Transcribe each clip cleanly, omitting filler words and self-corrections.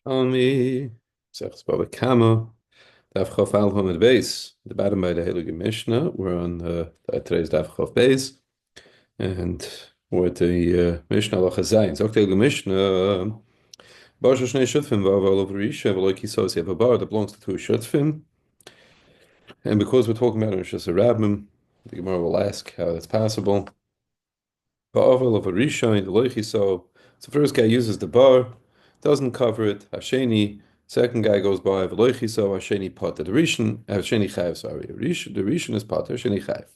Yerushalmi, zegt Bava Kama, Daf Chof Al Hamid Beis. The bottom by the Heilige Mishnah. We're on today's Daf Chof Beis, and we're at the Mishnah Lacha Zayin. So the Mishnah, Bar Shnei Shutfim Bava Olav Risha, V'lo Kisos. You have a bar that belongs to two Shutfim, and because we're talking about Rosh Hashanah, the Gemara will ask how that's possible. Ba'aval of a rishon, the loichi so. So first guy uses the bar, doesn't cover it. Hasheni, second guy goes by v'loichi so. Hasheni potter. The rishon, Hasheni chayav. Sorry, the rishon is potter. Hasheni chayav.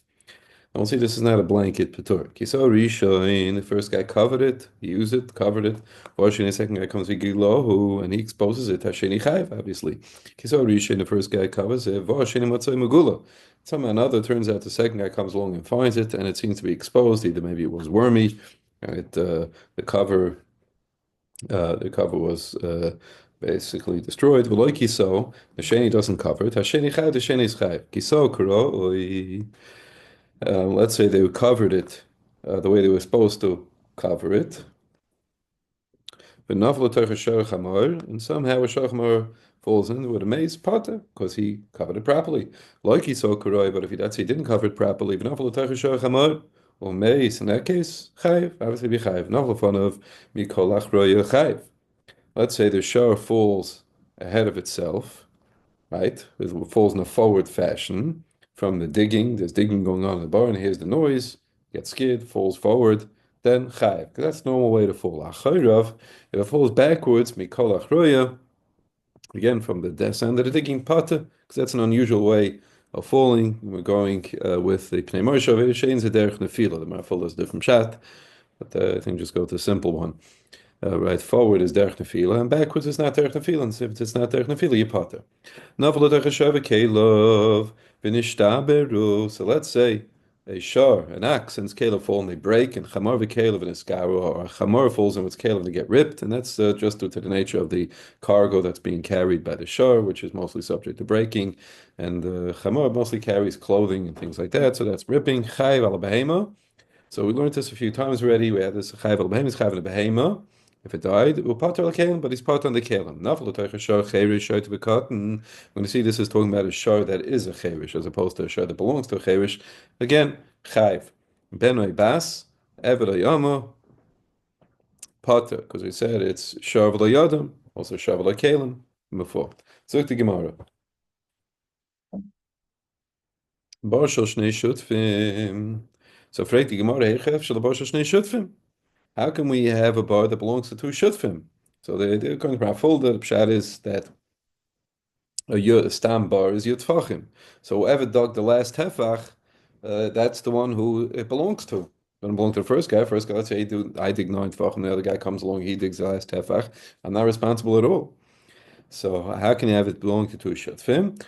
And we'll see this is not a blanket patur. Kiso rishon, the first guy covered it, he used it, covered it. Hasheni, the second guy comes with gilohu and he exposes it. Hasheni chayav, obviously. Kiso rishon, the first guy covers it. Hasheni matzoi magula. Somehow or another, turns out the second guy comes along and finds it, and it seems to be exposed. Either maybe it was wormy, the cover was basically destroyed. V'loy so the sheni doesn't cover it. Hasheni chayv, the sheni is chayv. Kiso kuro. Let's say they covered it the way they were supposed to cover it. But and somehow a shochamor falls in with a maze potter because he covered it properly. Like he saw kuroi, but if he that's he didn't cover it properly, or maze in that case, chayiv, obviously be chayiv. Nafal fun of mikol achroya chayiv. Let's say the shor falls ahead of itself, right? It falls in a forward fashion from the digging. There's digging going on in the barn. Here's the noise. Gets scared, falls forward. Then chayiv, because that's the normal way to fall. Achayrav, if it falls backwards, mikol achroya, again from the descent of the digging pata, because that's an unusual way of falling. We're going with the pnei moshe of Shein Zederch Nefila. The marful is different shat, but I think just go to the simple one. Right forward is derech nefila, and backwards is not derech nefila. And if it's not derech nefila, you potter. Nafla derech shava kelov v'nishtaberu. So let's say a shar, an axe, and its kelov fall and they break, and chamar v'kelov and a skaru, or a chamar falls and its kelov and they get ripped, and that's just due to the nature of the cargo that's being carried by the shar, which is mostly subject to breaking, and the chamar mostly carries clothing and things like that, so that's ripping. Chayv al behema. So we learned this a few times already. We had this chayv al behema, chayv al behema. If it died, we'll part on the kelim, but he's part on the kelim. Nafal teicha shar cherish shar to be cut, and we're going to see this is talking about a shar that is a cherish as opposed to a shar that belongs to a cherish. Again, chayv benoi bas eved ayama pater, because we said it's shar v'layadam, also shar v'lakelim before. So the Gemara. Bar shel shnei shutfim. So fragt the Gemara, hechef shel bar shel shnei shutfim. How can we have a bar that belongs to two shutfim? So they're going to full. The pshat is that a stam bar is yutfachim. So whoever dug the last tefach, that's the one who it belongs to. It doesn't belong to the first guy. First guy, let's say I dig nine tefachim, the other guy comes along, he digs the last tefach. I'm not responsible at all. So how can you have it belong to two shutfim?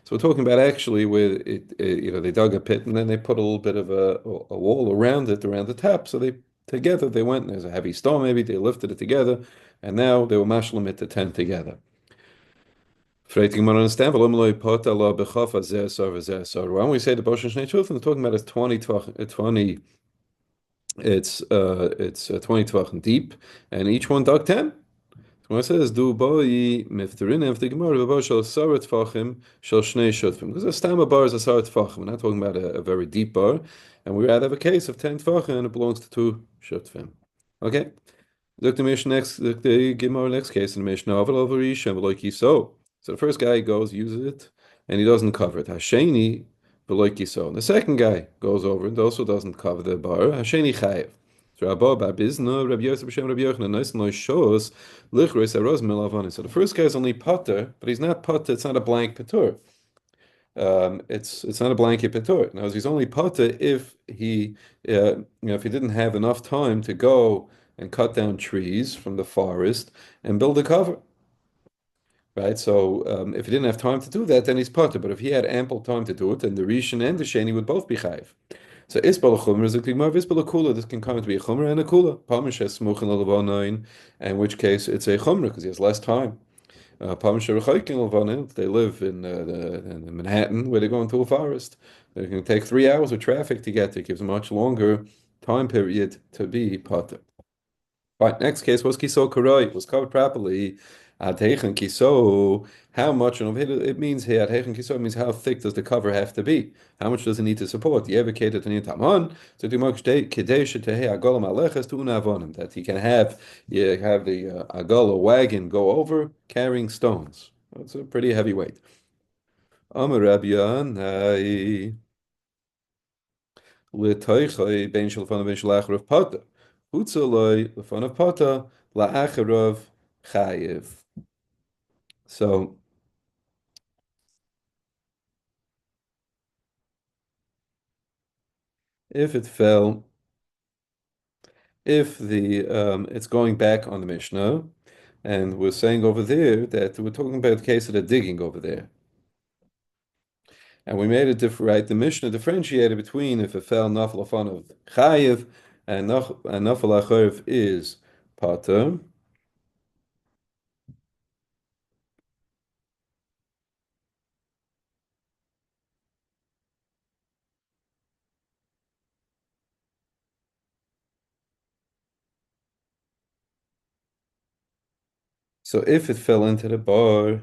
So we're talking about actually where they dug a pit and then they put a little bit of a wall around it, around the top. So together they went, and there's a heavy stone maybe, they lifted it together, and now they were mashlim it the tent together. Why don't we say the Boshan Shnei Shutfim? They're talking about a 20, it's 20 tvachim deep, and each one dug 10. So when it says do boi mifterin after Gemara v'bo shel sarat tvachim shel shnei shutfim, because a stama bar is a sarat tvachim. We're not talking about a very deep bar, and we rather have a case of 10 tvachim and it belongs to two shutfim. Okay. Look the Mishnah next. Look the Gemara next case in the Mishnah. Aval over Isha v'loiki so. So the first guy goes uses it and he doesn't cover it. Hasheni v'loiki so. And the second guy goes over and also doesn't cover the bar. Hasheni chayev. So the first guy is only pater, but he's not pater. It's not a blank patur. It's not a blanket patur. Now, he's only pater if if he didn't have enough time to go and cut down trees from the forest and build a cover. Right, so if he didn't have time to do that, then he's pater. But if he had ample time to do it, then the rishon and the sheni would both be chayiv. So isbal chumra is a kligmar, isbal kula. This can come to be a chumra and a kula. Pamish has smuchin lelavanin, in which case it's a chumra because he has less time. Pamish rechaykin lelavanin. They live in Manhattan where they go into a forest. They can take 3 hours of traffic to get there. It gives a much longer time period to be pater. Right, next case was kiso karoi. It was covered properly. Adhechen kiso. How much? And it means here, adhechen kiso means how thick does the cover have to be? How much does it need to support? The evocated in tamon. So do much kadesh to hey agolam aleches to unavonim that he can have have the agola wagon go over carrying stones. That's a pretty heavy weight. Amar Rabbi Yohanai. L'toichai ben shalfanav ben shalacharav pata. Hutzaloi lefanav pata la'acharav chayiv. So if it fell, if the it's going back on the Mishnah, and we're saying over there that we're talking about the case of the digging over there. And we made it different, right? The Mishnah differentiated between if it fell nafal of chayiv and nafal achayiv is pata. So if it fell into the bar,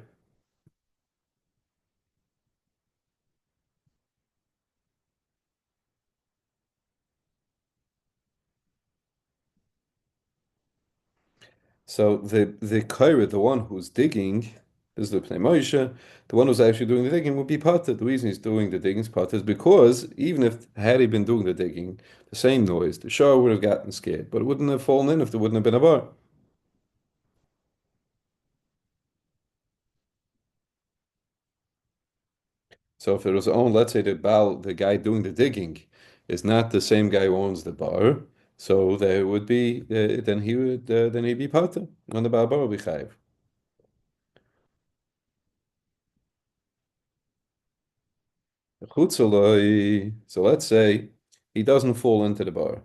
so the Kaira, the one who's digging, is the Pnei Moshe, the one who's actually doing the digging would be Pata. The reason he's doing the digging is Pata is because even if had he been doing the digging, the same noise, the Shah would have gotten scared, but it wouldn't have fallen in if there wouldn't have been a bar. So if it was owned, let's say the guy doing the digging, is not the same guy who owns the bar, so there would be then he'd be Pata on the bar would be Chayiv. Chutzaloi. So let's say he doesn't fall into the bar.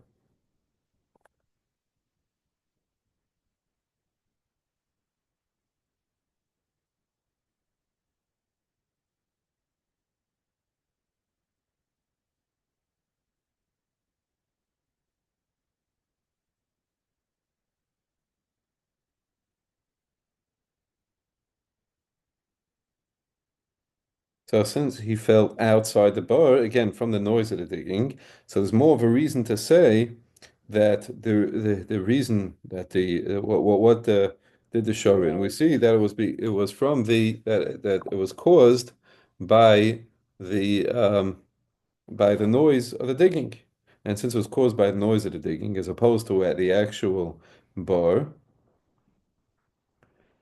So since he fell outside the bar, again from the noise of the digging, so there's more of a reason to say that the reason that the what did the Shorin. We see that it was from that it was caused by the noise of the digging. And since it was caused by the noise of the digging as opposed to at the actual bar,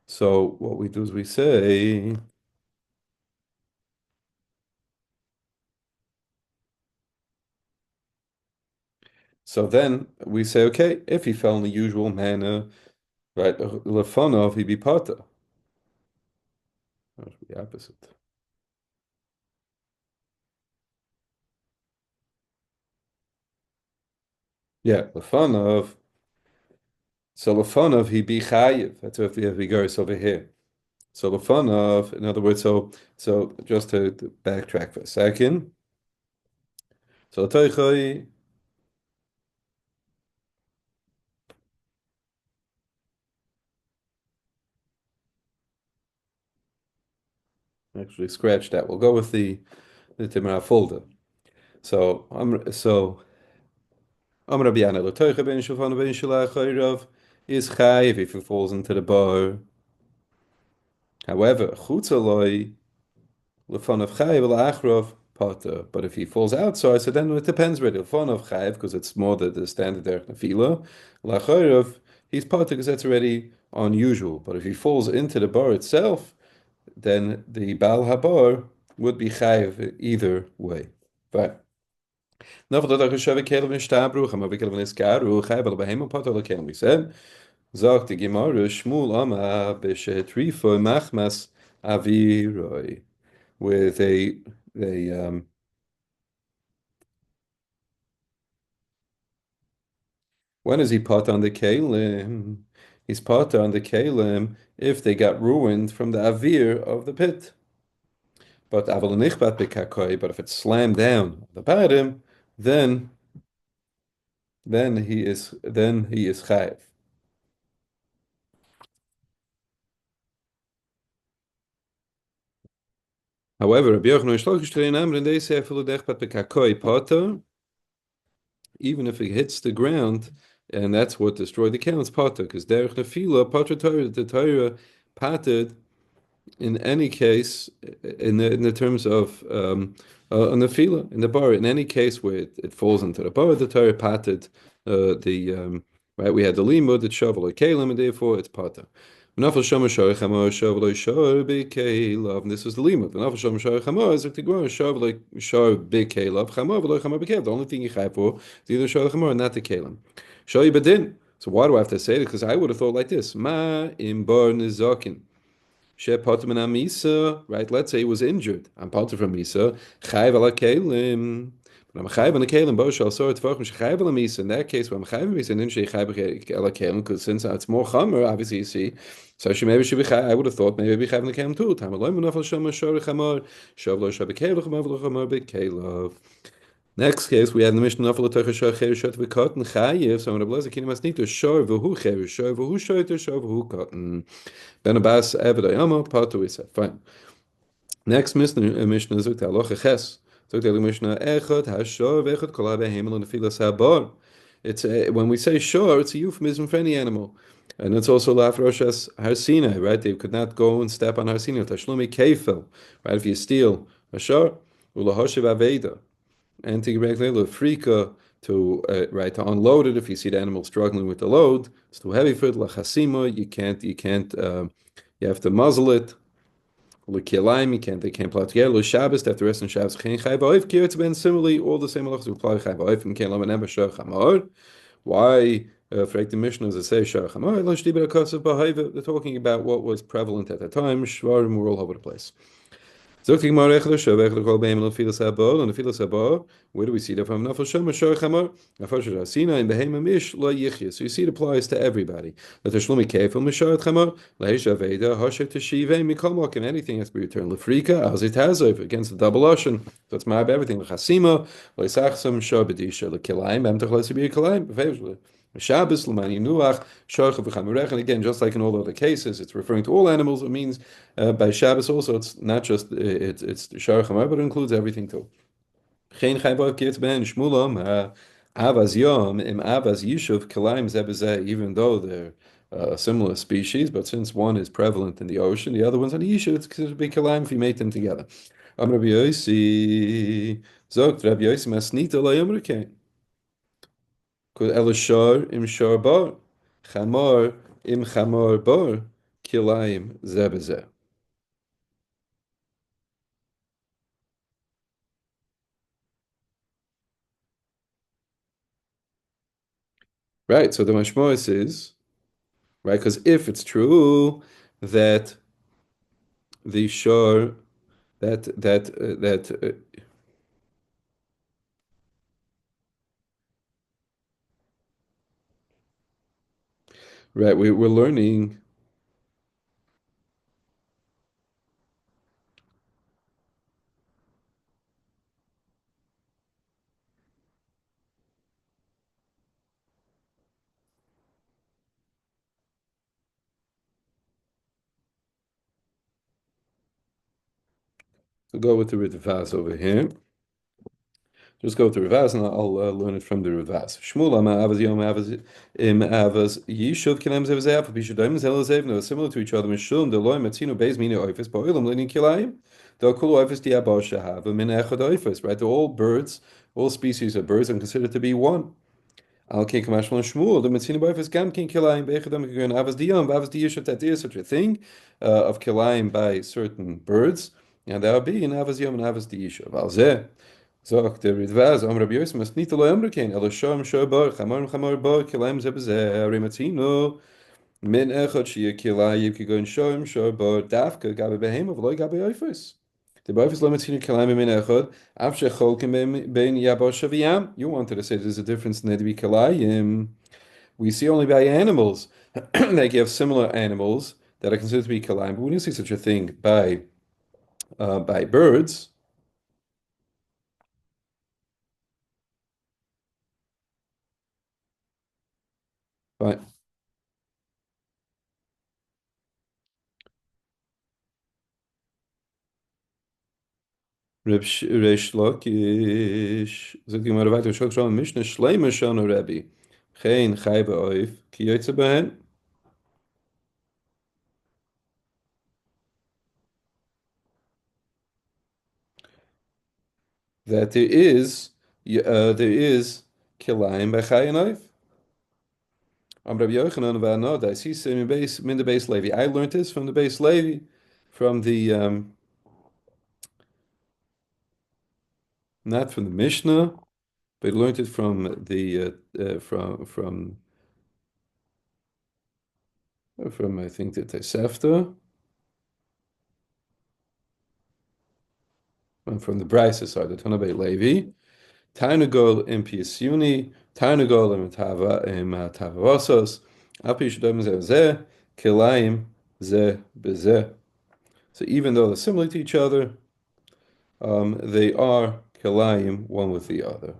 so what we do is we say so then we say, okay, if he fell in the usual manner, right, lefanov, he be pata. That's the opposite. Yeah, lefanov. So lefanov, he be chayiv. That's if he goes over here. So lefanov, in other words, so just to backtrack for a second. So toichai, actually scratch that. We'll go with the Timra folder. So I'm Rabbi Yana L'toicha ben Shulchan ben Shulach Chayrav is chayiv if he falls into the bar. However, chutzaloi l'fanav chayiv l'achrov pata. But if he falls outside, so then it depends really. L'fanav chayiv because it's more the standard derech nefila. L'chayrav he's pata because that's already unusual. But if he falls into the bar itself, then the Baal Habar would be chayiv either way. But Navrot Achashav Kelev Nishtabru, Chama Vekelev Niskaru, Chayiv Al Behem Pato Lekelim. We said, Zog the Gemara, Shmuel Ama Beshetrifa Machmas Aviroi. With when is he pot on the Kalim? He's pot on the Kalim if they got ruined from the Avir of the pit. But Aval Nichbat Bekakoi, but if it's slammed down the bottom, then he is chayiv. However, Rabbi Yochanan and Shlokish Terein Amrin, they say afilu dechpat bekakoi potter, even if it hits the ground, and that's what destroyed the cow, it's potter, because derech nefila, potter Torah, the Torah patted in any case, in the terms of on the fila in the bar, in any case where it falls into the bar, the Torah patted the right. We had the limud, the shovel or kalim, and therefore it's pata. V'nafal shomer shor chamor shovel shor b'kelav. And this is the limud. V'nafal shomer shor chamor is the gemara shovel shor b'kelav chamor v'lo chamor b'kelav. The only thing you chai for is either shor chamor and not the kalim. Shoy bedin. So why do I have to say it? Because I would have thought like this: Ma im bar nizakin. Misa, right? Let's say he was injured. I'm potter from Misa. Chayv ala kelim. But I'm chayv ala kelim. Bo shal sor tefachim shechayv ala Misa. In that case, when I'm chayv Misa, and then she chayv ala kelim, because since it's more chamer, obviously you see. So she maybe should be chayv. I would have thought maybe be chayv ala kelim too. Tam aloy menafal shomer shor chamor. Shav lo shav bekelach mav lo chamor bekelav. Next case, we had in the Mishnah Nafal Tocha Shor Cheir Shot V'Katan Chayev. So when a blazer kinim asnito Shor V'Hu Cheir Shor V'Hu Shoyter Shor V'Hu Katan. Ben Abbas Eved Ayama Patu we said fine. Next Mishnah Zuk Alocha Ches. Zuk the Mishnah Echad Hashor V'Echad Kolav Hemel and Nefilas Habar. It's when we say shor, it's a euphemism for any animal. And it's also lafroshas harsina, right? They could not go and step on harsina. Tashlumi kefel, right? If you steal a shor, ulahoshev aveda, and to regular frika to right to unload it if you see the animal struggling with the load, it's too heavy for it. Lachasima, you can't you have to muzzle it. L'kilayim, they can't plow together. L'Shabbos, after rest on Shabbos, chen chai ba'oif. Kiretz ben similarly, all the same halachas apply chai ba'oif. And can't lam an shor chamor. Why? For the Mishnah, as I say, shor chamor. Lo shtiber akasav ba'haiva. They're talking about what was prevalent at the time. Shvarim were all over the place. Where do we see that from? So you see it applies to everybody. And anything has to be returned. Against the double ocean. That's my everything. Shabbos, L'mani Nuach, Shorcha v'Chamerech, and again, just like in all other cases, it's referring to all animals. It means by Shabbos also, it's not just it's Shorcha, but it includes everything too. Chen Chayvav Kietz Ben Shmulam Avaz Yom Im Avaz Yishuv Kalaim Zebezeh. Even though they're a similar species, but since one is prevalent in the ocean, the other one's on the Yishuv. It's considered to be Kalaim if you mate them together. Am Rabbi Yosi Zogt Rabbi Yosi Masnita Lo Yom Rekain. Elishar im shar bar, chamar im chamar bar, kilayim zebezeh. Right. So the mashmois is right because if it's true that the shar that right we're learning. We'll go with the Ritva over here. Just go to Ravaz and I'll learn it from the Ravaz. Shmuel Ama Avaz Yom Avaz Im Avaz Yishuv Kilam Zevazev Bishudaim Zelazev no similar to each other. Mishulm Deloy Matzino Beis Mina Oifis Boilam Linin Kilayim. The Kulu Oifis Diabo Shahav Min Echad Oifis. Right, all birds, all species of birds are considered to be one. Al King Kamashmal Shmuel the Matzino Oifis Gam King Kilayim Bechadam Kigun Avaz Diyam Avaz Diyushav that there is such a thing of Kilayim by certain birds, and that would be in Avaz Yom and Avaz Diyushav. Alzeh. Sagt der Ritva, Am Rabbi Yosef must nicht allein umrücken, elo shom shobar, chamar bar, kilaim zebezeh, arimatino, min echad shia kilayim kigon shom shobar, dafka gabe behema, v'loi gabe oifus. The boifus lo matzino kilayim min echad, af shecholkim ben yabosh aviyam. You wanted to say there's a difference in the kilayim. We see only by animals that give similar animals that are considered to be kilayim, but we don't see such a thing by birds. But Reish Lakish. Sagt die Gemara weiter, schon schon Mishnah Shleima Shana Rebbe. Kein Chaybe Oif, Ki Yotze Behen. That there is Kilayim by Chayin Oif. Rabbi Yochanan about no, I see in base min the base Levi. I learned this from the base Levi, from the not from the Mishnah, but I learned it from the from I think the Tosefta, and from the Brisa, sorry, the Tanabei Levi. Tarnagol im Piasyuni, Tarnagol im Tavarosos, Api Shadom Zeh, Kilayim Zeh Bezeh. So even though they're similar to each other, they are Kilayim one with the other.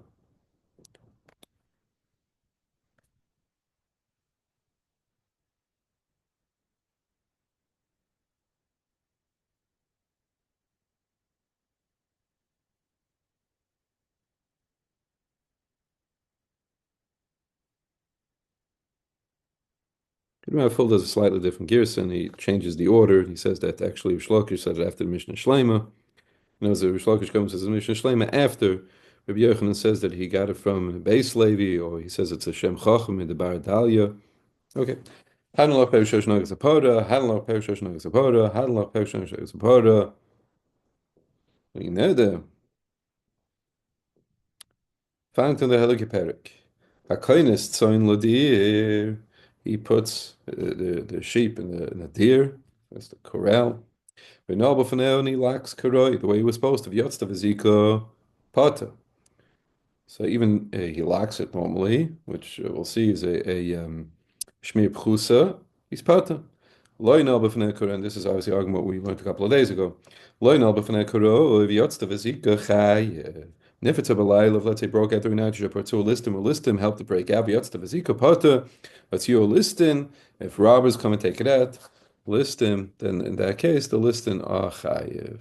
Full does a slightly different Gerson. He changes the order. He says that actually Rish Lakish said it after the Mishnah Shleima. You know, so Rish Lakish comes and says the Mishnah Shleima after Rabbi Yochanan says that he got it from the base Levi, or he says it's a Shem Chacham in the Bar Dalia. Okay. Hadn't Perish Nagas Apoda, hadn't Perish Nagas Apoda, hadn't Perish Nagas Apoda. You know the Fountain the Helikiperik. Hakoinis Tzoin Ladir. He puts the sheep in the deer. That's the corral. But no, but for now, he lacks karoi, the way he was supposed to. Yotz vizika pata. So even he lacks it normally, which we'll see is a shmir pchusa. He's pata. Loy no b'fnei karo, and this is obviously argument we learned a couple of days ago. Loy no b'fnei karo, if yotz vizika chay. Nifetza b'layla, let's say broke out during night, you put a listim, help to break out. Yotz vizika pata. Let's you a listin. If robbers come and take it out, listim, then in that case, the listin are chayiv.